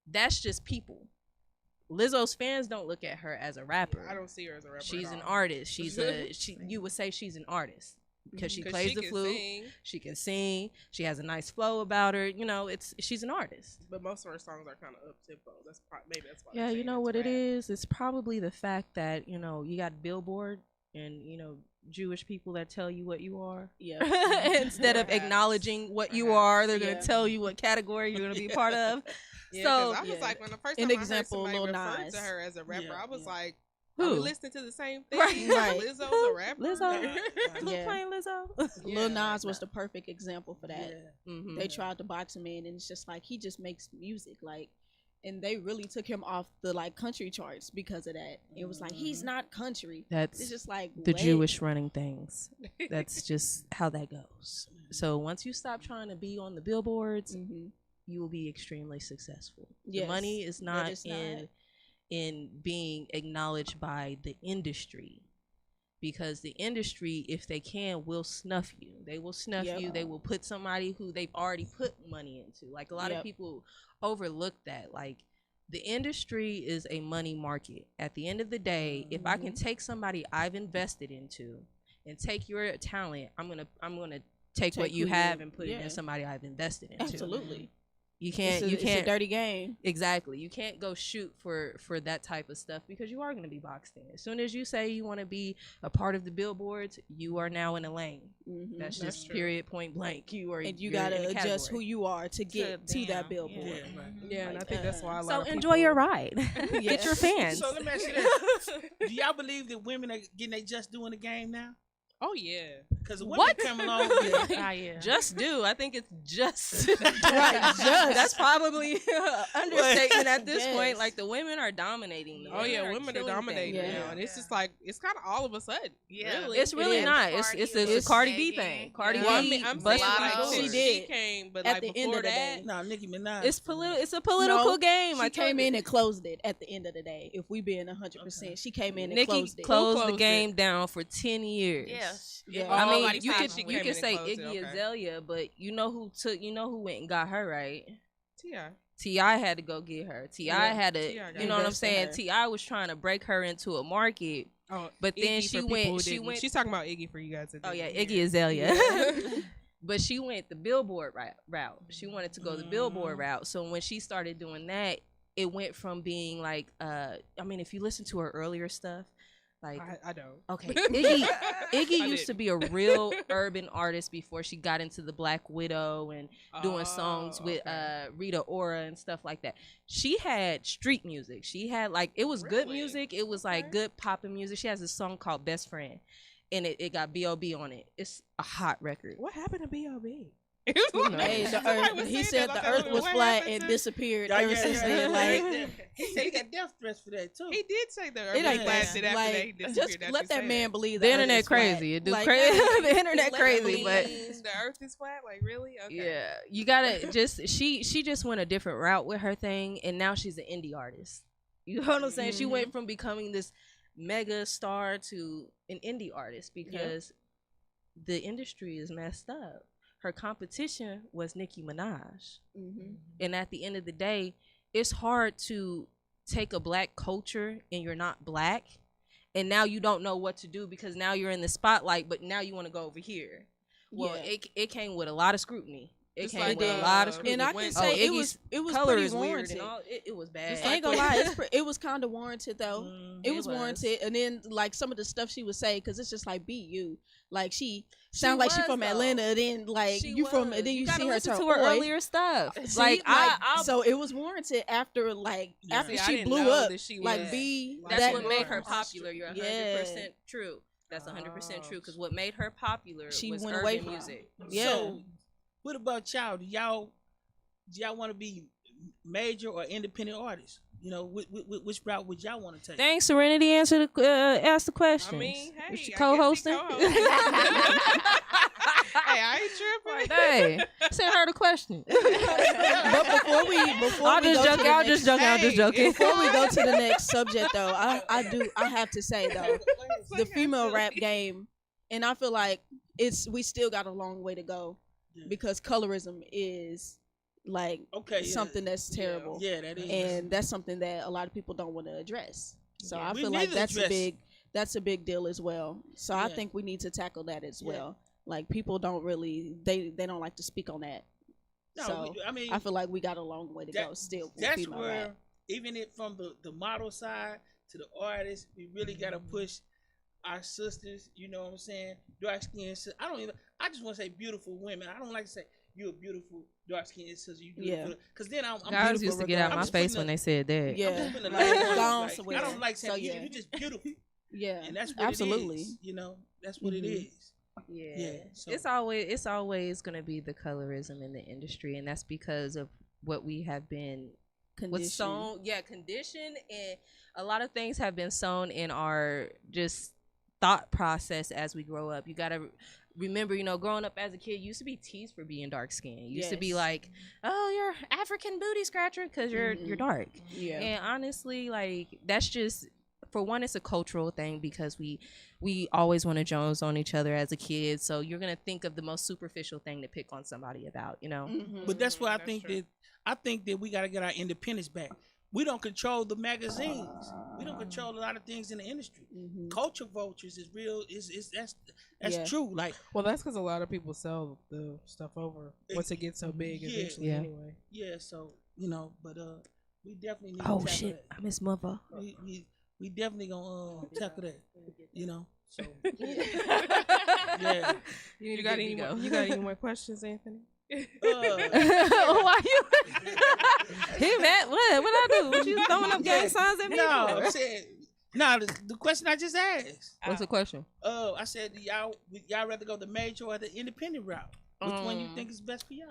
that's just people. Lizzo's fans don't look at her as a rapper. I don't see her as a rapper. She's an artist. You would say she's an artist. Because she plays the flute, she can sing, she has a nice flow about her. She's an artist. But most of her songs are kind of up tempo. Maybe that's why. Yeah, you know what it is? It's probably the fact that you got Billboard and Jewish people that tell you what you are. Yeah. Instead of acknowledging what you are, they're gonna tell you what category you're gonna be part of. So I was like, when the first time I heard somebody refer to her as a rapper, I was like. Who? Are we listening to the same thing? Right. Lizzo's a rapper. Lizzo. Playing Lizzo. Lil Nas was the perfect example for that. They tried to box him in, and it's just like he just makes music, and they really took him off the country charts because of that. It was like he's not country. It's just like the Jewish running things. That's just how that goes. So once you stop trying to be on the billboards, you will be extremely successful. The money is not in being acknowledged by the industry, because the industry, if they can, will snuff you. They will snuff you. They will put somebody who they've already put money into. Like a lot of people overlook that. Like the industry is a money market. At the end of the day, if I can take somebody I've invested into and take your talent, I'm gonna take what you have and put it in somebody I've invested into. Absolutely. You can't. It's a dirty game. Exactly. You can't go shoot for that type of stuff because you are going to be boxed in. As soon as you say you want to be a part of the billboards, you are now in a lane. That's just period, point blank. And you got to adjust who you are to get to that billboard. Yeah, and I think that's why. So enjoy your ride. Get your fans. So let me ask you this: do y'all believe that women are getting their just doing the game now? Oh yeah, because women come along with just do. I think it's just right. That's probably understatement at this point. Like the women are dominating. Women are dominating now, and it's just like it's kind of all of a sudden. Yeah, really. It's really not. It's a Cardi B thing. Cardi B, I'm she did. She came, but at the end of the day, no, Nicki Minaj. It's a political game. She came in and closed it at the end of the day. If we being 100%, she came in and closed it. Nicki closed the game down for 10 years. Yeah. I mean, you could say Iggy Azalea, but you know who went and got her, right? T.I. had to go get her. T.I. had to, you know what I'm saying? T.I. was trying to break her into a market, but then she went. She's talking about Iggy for you guys. Iggy Azalea. But she went the Billboard route. She wanted to go the Billboard route. So when she started doing that, it went from being like, if you listen to her earlier stuff. Like I don't. Okay, Iggy used to be a real urban artist before she got into the Black Widow and doing songs with Rita Ora and stuff like that. She had street music. She had it was good music. It was good poppin' music. She has a song called Best Friend, and it got B.O.B. on it. It's a hot record. What happened to B.O.B.? He said the earth was flat and disappeared ever since then. He said he got death threats for that too. He did say the earth was flat after he disappeared. Just let that man believe the internet crazy. It do crazy. The internet crazy, but the earth is flat. Like really? Okay. Yeah, you gotta just she just went a different route with her thing, and now she's an indie artist. You know what I'm saying? She went from becoming this mega star to an indie artist because the industry is messed up. her competition was Nicki Minaj. Mm-hmm. And at the end of the day, it's hard to take a black culture and you're not black, and now you don't know what to do because now you're in the spotlight, but now you want to go over here. Well, it came with a lot of scrutiny. It came like with a lot of scrutiny. And I can say it was color pretty is weird warranted. and all. It was bad. I ain't gonna lie, it was kind of warranted though. It was was. warranted, and then like some of the stuff she would say, because it's just like be you. Like she sound like she was, from though. Atlanta, then like She you from, was. and then you gotta see her listen turn to her boy. earlier stuff. See, Like I so it was warranted after after See, I she didn't blew know up. that she Like was- be that's that what made her popular. You're 100% Yeah. true. That's 100% true. Because what made her popular She was went urban away from music. Yeah. So, what about y'all? Do y'all want to be major or independent artists? You know, which route would y'all want to take? Thanks, Serenity. Asked the question. I mean, hey, Was she I guess he co-hosting? Hey, I ain't tripping. Hey, send her the question. But before we I'll go just to joke. the I'll next- just joke. I'll just joking. Before we go to the next subject, though, I have to say though, the female rap game, and I feel like we still got a long way to go, because colorism is like something that's terrible. Yeah, that is. And that's something that a lot of people don't want to address. So Yeah. I We feel need like to that's address- a big deal as well. So I Yeah. think we need to tackle that as Yeah. well. Like people don't really they don't like to speak on that. No, So I mean, I feel like we got a long way to go still. With That's female where, rap. even from the model side to the artist, we really got to push our sisters. You know what I'm saying? Dark skinned. I just want to say beautiful women. I don't like to say you're a beautiful dark skinned sister. You beautiful. Because then I'm Guys beautiful used to get out regardless. my I'm just face putting when a- they said that. Yeah. I'm just putting a Like, label on it. gone Like, somewhere. I don't like saying So, you, yeah. you're just beautiful. Yeah, And that's what absolutely. it is. You know, that's what it Mhm. is. Yeah, so- it's always gonna be the colorism in the industry, and that's because of what we have been conditioned, and a lot of things have been sown in our just thought process as we grow up. You gotta remember, growing up as a kid, you used to be teased for being dark skinned. You used to be Yes. like, "Oh, you're African booty scratcher" because you're dark. Yeah. And honestly, like that's just, for one, it's a cultural thing because we always want to Jones on each other as a kid. So you're gonna think of the most superficial thing to pick on somebody about, But that's why I think that we got to get our independence back. We don't control the magazines. We don't control a lot of things in the industry. Culture vultures is real. That's Yeah. true. Like, Well, that's because a lot of people sell the stuff over once it gets so big eventually. Yeah. Anyway. yeah. So but we definitely need. Oh to tackle shit, that. I miss mother. We definitely gonna tackle that. So yeah. You got any more questions, Anthony? Why you? He mad? What I do? What you throwing up gang signs at me? No, for? I'm saying, the question I just asked. What's the question? I said, y'all rather go the major or the independent route? Which one you think is best for y'all?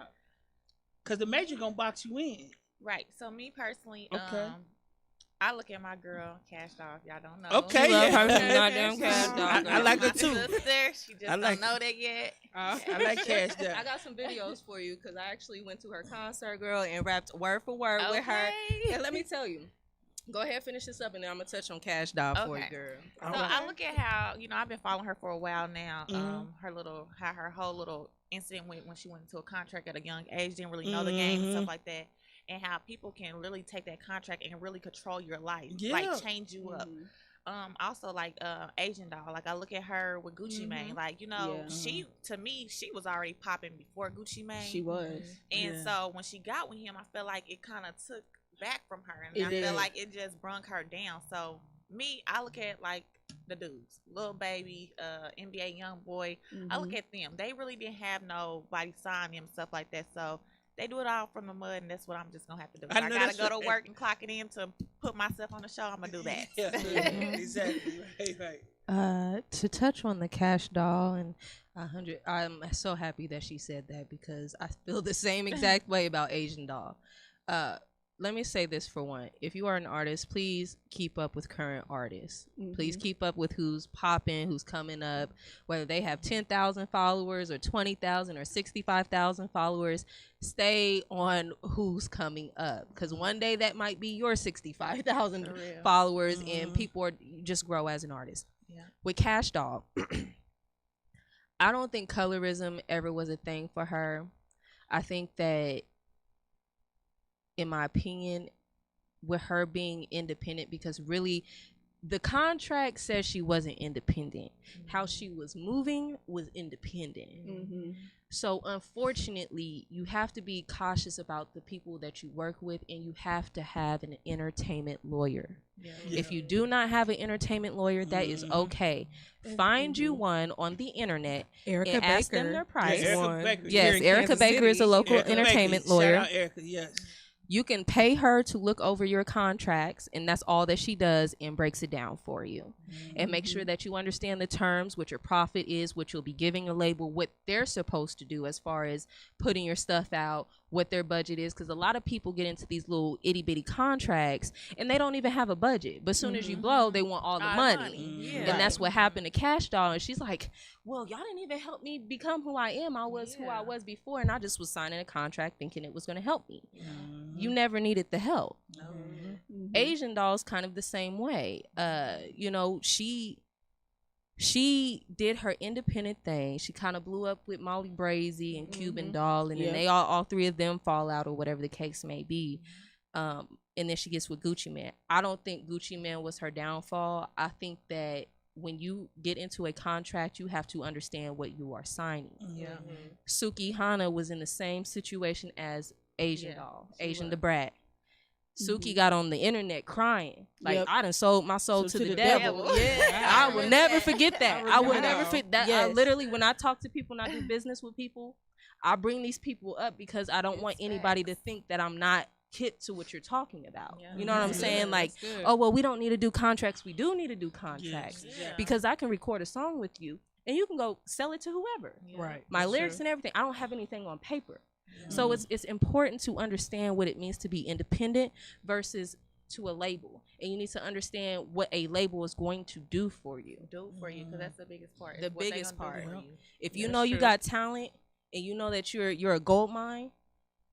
Because the major gonna box you in. Right. So me personally, Okay. I look at my girl Cash Dog. Y'all don't know. Okay, You love yeah. her some goddamn Cash Dog. I like her My too. sister, she just I like don't know that yet. I like Cash Dog. I got some videos for you because I actually went to her concert, girl, and rapped word for word with her. And let me tell you, go ahead, finish this up, and then I'm gonna touch on Cash Dog for you, Okay. girl. So I look at how I've been following her for a while now. Mhm. Her whole little incident when she went into a contract at a young age, didn't really know the game and stuff like that, and how people can really take that contract and really control your life, Yeah. like change you up. Also like Asian Doll. Like I look at her with Gucci Mane. Like Yeah. she to me she was already popping before Gucci Mane. She was. And Yeah. so when she got with him, I felt like it kind of took back from her, and It I did. feel like it just brung her down. So me, I look at like the dudes, Lil Baby, NBA Young Boy. I look at them. They really didn't have nobody sign them, stuff like that. So they do it all from the mud, and that's what I'm just gonna have to do. If I I know gotta that's go to right. work and clock it in to put myself on the show. I'm gonna do that. Yeah, exactly. Right. To touch on the Cash Doll and 100, I'm so happy that she said that because I feel the same exact way about Asian Doll. Let me say this for one. If you are an artist, please keep up with current artists. Please keep up with who's popping, who's coming up, whether they have 10,000 followers or 20,000 or 65,000 followers. Stay on who's coming up because one day that might be your 65,000 followers, and people are just grow as an artist. Yeah. With Cash Doll, I don't think colorism ever was a thing for her. I think that, in my opinion, with her being independent, because really the contract says she wasn't independent. How she was moving was independent. So unfortunately, you have to be cautious about the people that you work with, and you have to have an entertainment lawyer. If you do not have an entertainment lawyer, that is okay. Find you one on the internet and ask them their price. Yes, Erica Baker is a local entertainment lawyer. Shout out Erica, yes. You can pay her to look over your contracts, and that's all that she does, and breaks it down for you. And make sure that you understand the terms, what your profit is, what you'll be giving a label, what they're supposed to do as far as putting your stuff out, what their budget is. Because a lot of people get into these little itty bitty contracts and they don't even have a budget. But as soon as you blow, they want all the money. And that's what happened to Cash Doll. And she's like, well, y'all didn't even help me become who I am. I was who I was before, and I just was signing a contract thinking it was going to help me. You never needed the help. Asian Doll's kind of the same way. You know, she did her independent thing. She kind of blew up with Molly Brazy and Cuban Doll, and then they all three of them fall out, or whatever the case may be. And then she gets with Gucci Mane. I don't think Gucci Mane was her downfall. I think that when you get into a contract, you have to understand what you are signing. Suki Hana was in the same situation as Asian Doll, Asian the Brat. Suki got on the internet crying like, I done sold my soul to the devil. I will never forget that. I will never forget that. I literally, when I talk to people and I do business with people, I bring these people up because I don't want anybody to think that I'm not hit to what you're talking about. You know what I'm saying? Like, oh, well, we don't need to do contracts. We do need to do contracts because I can record a song with you and you can go sell it to whoever. My lyrics and everything. I don't have anything on paper. So it's important to understand what it means to be independent versus to a label, and you need to understand what a label is going to do for you. Because that's the biggest part. The biggest part. If you know you got talent and you know that you're a gold mine,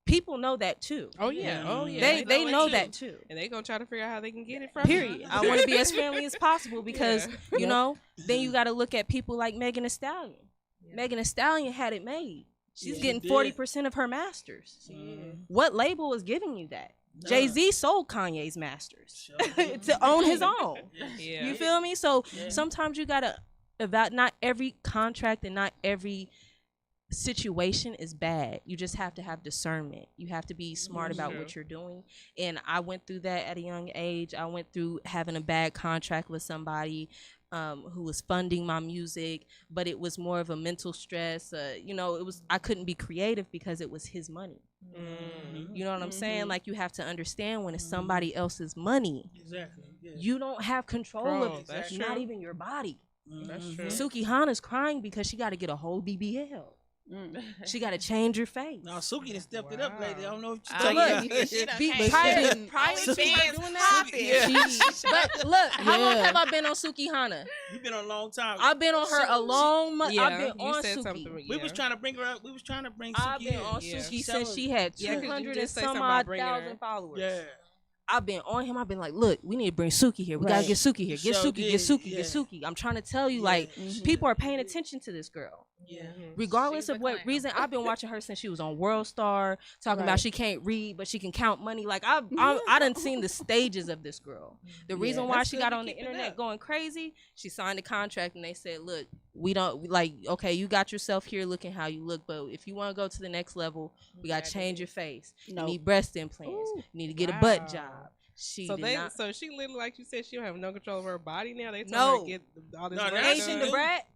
people know that too. They know that too, and they gonna try to figure out how they can get it from period. I want to be as friendly as possible because you know. Then you got to look at people like Megan Thee Stallion. Megan Thee Stallion had it made. She's getting 40% of her masters. What label is giving you that? Jay-Z sold Kanye's masters to own his own. You feel me? So sometimes you gotta about not every contract and not every situation is bad. You just have to have discernment. You have to be smart about what you're doing. And I went through that at a young age. I went through having a bad contract with somebody who was funding my music, but it was more of a mental stress. You know, it was, I couldn't be creative because it was his money. You know what I'm saying? Like, you have to understand when it's somebody else's money. You don't have control of it. That's not even your body. Suki Hana's crying because she got to get a whole BBL. She got to change her face. Now Suki done stepped it up lately. I don't know what you're talking about. Prior to her doing that, but look, how long have I been on Suki Hana? You've been on a long time. I've been on her a long. I've been on Suki. We was trying to bring her up. We was trying to bring Suki. I've been on Suki since she had 200 and some odd thousand followers. I've been on him. I've been like, look, we need to bring Suki here. We gotta get Suki here. Get Suki. Get Suki. Get Suki. I'm trying to tell you, like, people are paying attention to this girl. Regardless of what reason, I've been watching her since she was on World Star, talking about she can't read but she can count money. Like, I done seen the stages of this girl. The reason why she got on the internet going crazy, she signed a contract and they said, look, we don't like, okay, you got yourself here looking how you look, but if you want to go to the next level, we got to change your face. You need breast implants. You need to get a butt job. So she literally, like you said, she don't have no control of her body now. They told her to get all this.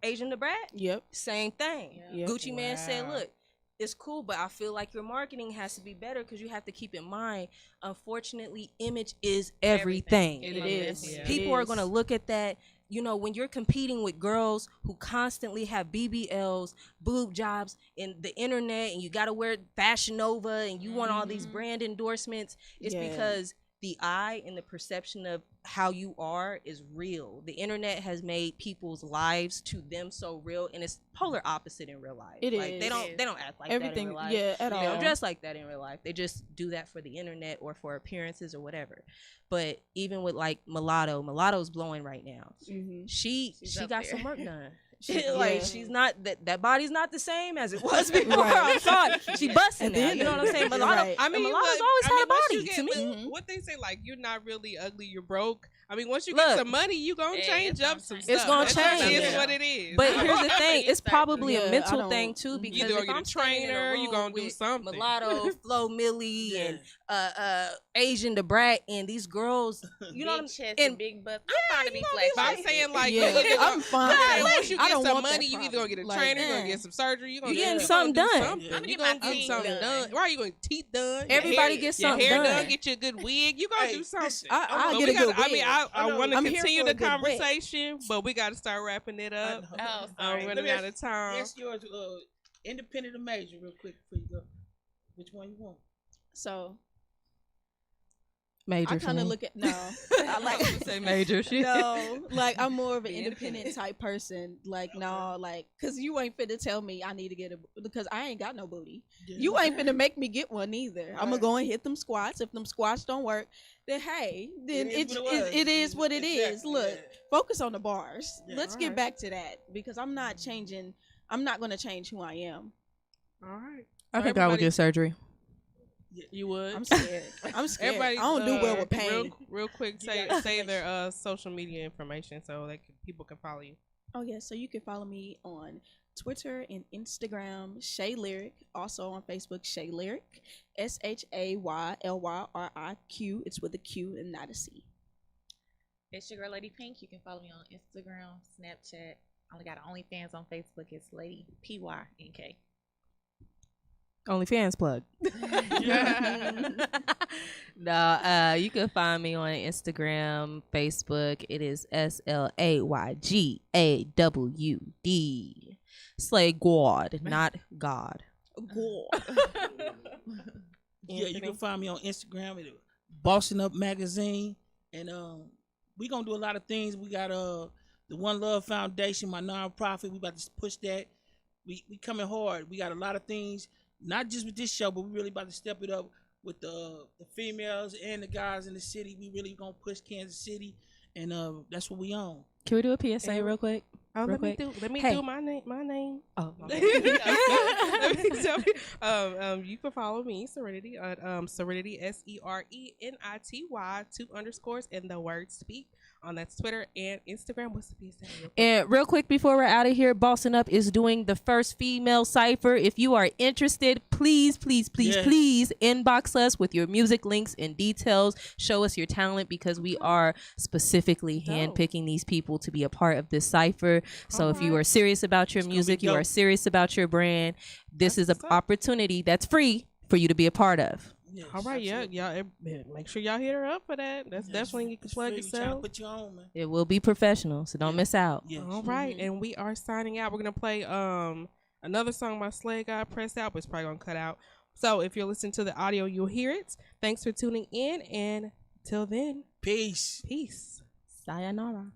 Asian the Brat. Same thing. Gucci Mane said, look, it's cool, but I feel like your marketing has to be better because you have to keep in mind, unfortunately, image is everything. It is. People are going to look at that. You know, when you're competing with girls who constantly have BBLs, boob jobs, and the internet, and you got to wear Fashion Nova, and you want all these brand endorsements, it's because the eye and the perception of how you are is real. The internet has made people's lives to them so real, and it's polar opposite in real life. They don't act like that in real life. At all. They don't dress like that in real life. They just do that for the internet or for appearances or whatever. But even with like Mulatto's blowing right now. She got some work done. Like she's not that body's not the same as it was before. I'm sorry, she busting now. You know what I'm saying? But Milano's always had a body to me. What they say, like you're not really ugly, you're broke. I mean, once you get some money, you gonna change up some stuff. It's gonna change. It's what it is. But here's the thing: it's probably a mental thing too. Because you gonna get a trainer, you gonna do something. Mulatto, Flo Millie, and Asian the Brat, and these girls, you know, big chest and big butts. I'm trying to be flexible. I'm saying like, I'm fine. Once you get some money, you either gonna get a trainer, you gonna get some surgery, you getting something done. You gonna get something done. Why are you going to teeth done? Everybody gets something done. Your hair done. done. Get you a good wig. You gonna do something. I'll get a good wig. I mean, I want to continue the conversation, but we got to start wrapping it up. Oh, sorry. I'm running out of time. Ask yours, independent or major, real quick before you go. Which one you want? So major. I kind of look at I like to say major. No, like I'm more of an independent type person. Like no, like because you ain't finna tell me I need to get because I ain't got no booty. Yeah. You ain't finna make me get one either. Right. I'm gonna go and hit them squats. If them squats don't work, then hey, then it is what it is. Look, focus on the bars. Yeah, let's get back to that because I'm not changing. I'm not gonna change who I am. All right. I think I would get surgery. You would? I'm scared. Everybody, I don't do well with pain. Real quick, say their social media information so people can follow you. Oh yeah, so you can follow me on Twitter and Instagram, Shay Lyric. Also on Facebook, Shay Lyric, SHAYLYRIQ. It's with a Q and not a C. It's your girl Lady Pink. You can follow me on Instagram, Snapchat. I only got OnlyFans on Facebook. It's Lady PYNK. OnlyFans plug. No, you can find me on Instagram, Facebook. It is SLAYGAWD. Slay God, not God. Yeah, you can find me on Instagram at Bossing Up Magazine, and we gonna do a lot of things. We got the One Love Foundation, my nonprofit. We about to push that. We coming hard. We got a lot of things. Not just with this show, but we really about to step it up with the females and the guys in the city. We really gonna push Kansas City, and that's what we on. Can we do a PSA real quick? Let me do my name. Oh, let me tell you. You can follow me, Serenity, at Serenity SERENITY 2_ and the word speak. That's Twitter and Instagram. What's the PSA? And real quick before we're out of here, Bossing Up is doing the first female cipher. If you are interested, please inbox us with your music links and details. Show us your talent because we are specifically handpicking these people to be a part of this cipher. So if you are serious about your music, you are serious about your brand, this is an opportunity that's free for you to be a part of. Yes, all right, y'all make sure y'all hit her up for that. That's definitely you can plug yourself. Put you on, man. It will be professional, so don't miss out. Yes. All right, and we are signing out. We're gonna play another song by Slay God, Pressed Out, but it's probably gonna cut out. So if you're listening to the audio, you'll hear it. Thanks for tuning in, and till then, peace. Sayonara.